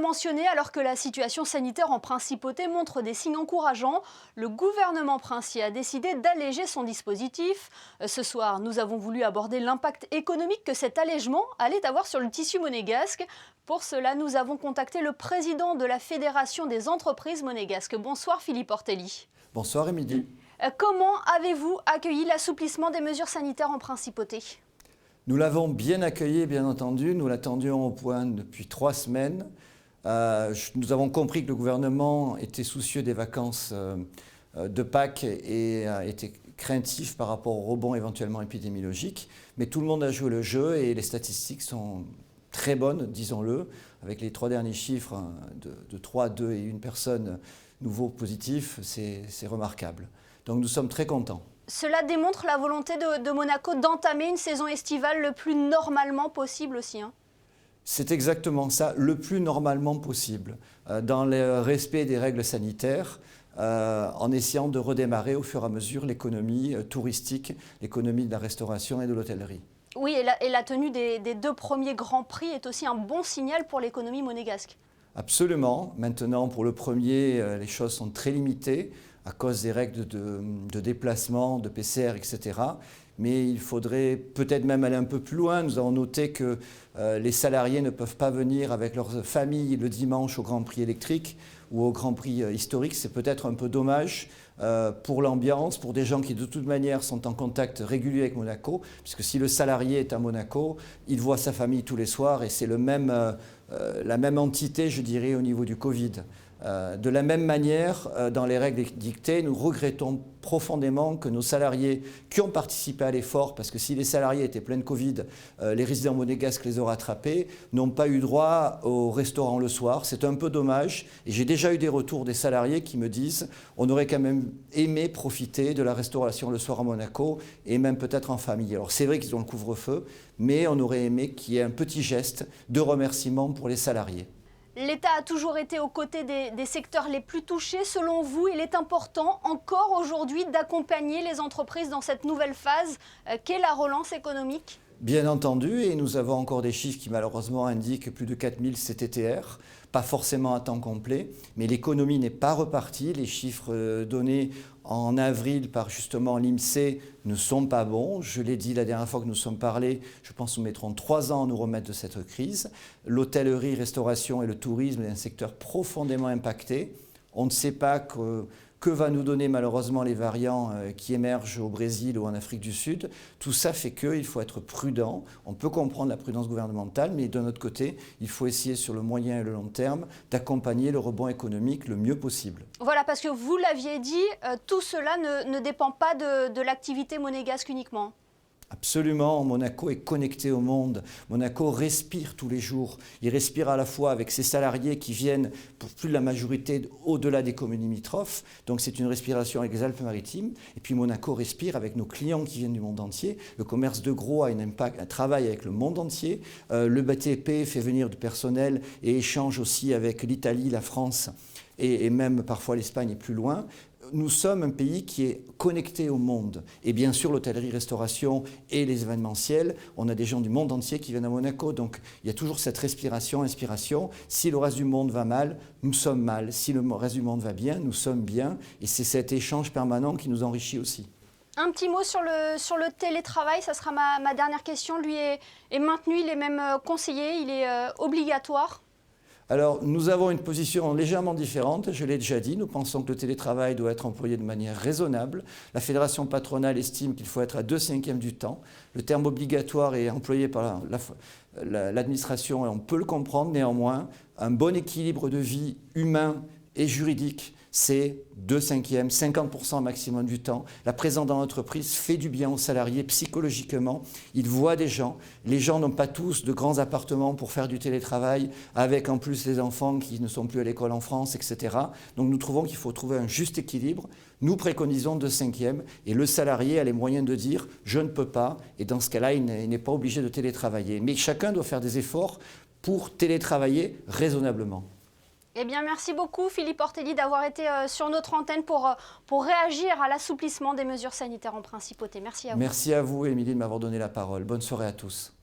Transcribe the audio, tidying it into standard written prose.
mentionné, alors que la situation sanitaire en principauté montre des signes encourageants, le gouvernement princier a décidé d'alléger son dispositif. Ce soir, nous avons voulu aborder l'impact économique que cet allègement allait avoir sur le tissu monégasque. Pour cela, nous avons contacté le président de la Fédération des entreprises monégasques. Bonsoir Philippe Ortelli. Bonsoir Émilie. Comment avez-vous accueilli l'assouplissement des mesures sanitaires en principauté ? Nous l'avons bien accueilli, bien entendu. Nous l'attendions au point depuis 3 semaines. Nous avons compris que le gouvernement était soucieux des vacances de Pâques et était craintif par rapport au rebond éventuellement épidémiologique. Mais tout le monde a joué le jeu et les statistiques sont très bonnes, disons-le, avec les 3 derniers chiffres de 3, 2 et 1 personne nouveau positif, c'est remarquable. Donc nous sommes très contents. Cela démontre la volonté de Monaco d'entamer une saison estivale le plus normalement possible aussi. C'est exactement ça, le plus normalement possible, dans le respect des règles sanitaires, en essayant de redémarrer au fur et à mesure l'économie touristique, l'économie de la restauration et de l'hôtellerie. Oui, et la tenue des 2 premiers grands prix est aussi un bon signal pour l'économie monégasque. Absolument. Maintenant, pour le premier, les choses sont très limitées à cause des règles de déplacement, de PCR, etc. Mais il faudrait peut-être même aller un peu plus loin. Nous avons noté que les salariés ne peuvent pas venir avec leurs familles le dimanche au Grand Prix électrique ou au Grand Prix historique. C'est peut-être un peu dommage pour l'ambiance, pour des gens qui de toute manière sont en contact régulier avec Monaco, puisque si le salarié est à Monaco, il voit sa famille tous les soirs et c'est la même entité, je dirais, au niveau du Covid. De la même manière, dans les règles dictées, nous regrettons profondément que nos salariés qui ont participé à l'effort, parce que si les salariés étaient pleins de Covid, les résidents monégasques les auraient attrapés, n'ont pas eu droit au restaurant le soir. C'est un peu dommage. Et j'ai déjà eu des retours des salariés qui me disent on aurait quand même aimé profiter de la restauration le soir à Monaco et même peut-être en famille. Alors c'est vrai qu'ils ont le couvre-feu, mais on aurait aimé qu'il y ait un petit geste de remerciement pour les salariés. L'État a toujours été aux côtés des secteurs les plus touchés. Selon vous, il est important encore aujourd'hui d'accompagner les entreprises dans cette nouvelle phase qu'est la relance économique ? Bien entendu, et nous avons encore des chiffres qui malheureusement indiquent plus de 4000 CTTR, pas forcément à temps complet, mais l'économie n'est pas repartie. Les chiffres donnés en avril par justement l'INSEE ne sont pas bons. Je l'ai dit la dernière fois que nous sommes parlé, je pense que nous mettrons 3 ans à nous remettre de cette crise. L'hôtellerie, restauration et le tourisme est un secteur profondément impacté. On ne sait pas que va nous donner malheureusement les variants qui émergent au Brésil ou en Afrique du Sud. Tout ça fait qu'il faut être prudent. On peut comprendre la prudence gouvernementale, mais de notre côté, il faut essayer sur le moyen et le long terme d'accompagner le rebond économique le mieux possible. Voilà, parce que vous l'aviez dit, tout cela ne dépend pas de l'activité monégasque uniquement. Absolument, Monaco est connecté au monde. Monaco respire tous les jours. Il respire à la fois avec ses salariés qui viennent, pour plus de la majorité, au-delà des communes limitrophes. Donc c'est une respiration avec les Alpes-Maritimes. Et puis Monaco respire avec nos clients qui viennent du monde entier. Le commerce de gros a un travail avec le monde entier. Le BTP fait venir du personnel et échange aussi avec l'Italie, la France et même parfois l'Espagne et plus loin. Nous sommes un pays qui est connecté au monde. Et bien sûr, l'hôtellerie-restauration et les événementiels, on a des gens du monde entier qui viennent à Monaco. Donc, il y a toujours cette respiration, inspiration. Si le reste du monde va mal, nous sommes mal. Si le reste du monde va bien, nous sommes bien. Et c'est cet échange permanent qui nous enrichit aussi. Un petit mot sur le télétravail, ça sera ma dernière question. Lui est maintenu, il est même conseillé, il est obligatoire. Alors, nous avons une position légèrement différente, je l'ai déjà dit. Nous pensons que le télétravail doit être employé de manière raisonnable. La fédération patronale estime qu'il faut être à 2/5 du temps. Le terme obligatoire est employé par l'administration et on peut le comprendre. Néanmoins, un bon équilibre de vie humain et juridique, c'est 2/5, 50% maximum du temps. La présence dans l'entreprise fait du bien aux salariés psychologiquement. Ils voient des gens. Les gens n'ont pas tous de grands appartements pour faire du télétravail, avec en plus les enfants qui ne sont plus à l'école en France, etc. Donc nous trouvons qu'il faut trouver un juste équilibre. Nous préconisons 2/5 et le salarié a les moyens de dire « je ne peux pas » et dans ce cas-là, il n'est pas obligé de télétravailler. Mais chacun doit faire des efforts pour télétravailler raisonnablement. Eh bien, merci beaucoup Philippe Ortelli d'avoir été sur notre antenne pour réagir à l'assouplissement des mesures sanitaires en principauté. Merci à vous. Merci à vous, Émilie, de m'avoir donné la parole. Bonne soirée à tous.